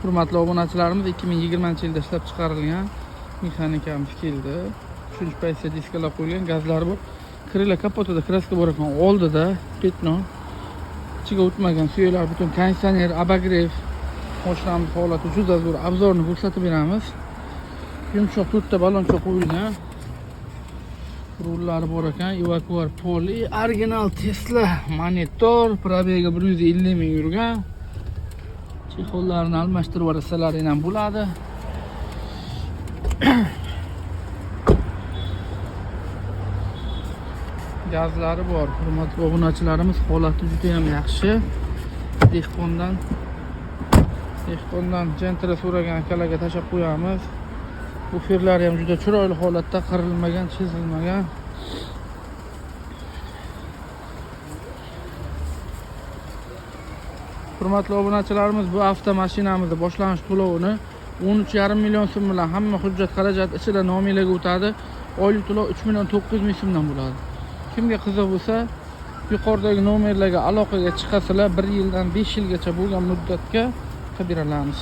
Hurmatli obunachilarimiz, 2020-yilda ishlab chiqarilgan mexanikamiz keldi. 3-paysa diskalar qo'yilgan, gazlari bor. Krila kapotida kraska bor ekan, oldida petno. Ichiga o'tmagan suyaklar, butun konditsioner, abagrev. Mashinamiz holati juda zo'r. Obzorni ko'rsatib beramiz. Yumshoq to'rtta baloncha qo'yilgan. Rullari bor ekan, evakuar poli, original Tesla monitor, probegi 150 ming yurgan. Chexollarni almashtirib yuborsalar ham bo'ladi. Gazlari bor. Hurmatli obunachilarimiz, holati juda ham yaxshi. Dehqondan jentra so'ragan akalarga tashab qo'yamiz. Bu ferlari ham juda chiroyli holatda, qirilmagan, chizilmagan. Hurmatli obunachilarimiz, bu avtomashinamizni boshlanish to'lovini 13,5 million so'm bilan hamma hujjat xarajat ichida nomiyaga o'tadi. Oylik to'lov 3,9 million so'mdan bo'ladi. Kimga qiziq bo'lsa, yuqoridagi nomerlarga aloqaga chiqasizlar, 1 yildan 5 yilgacha bo'lgan muddatga qilib beramiz.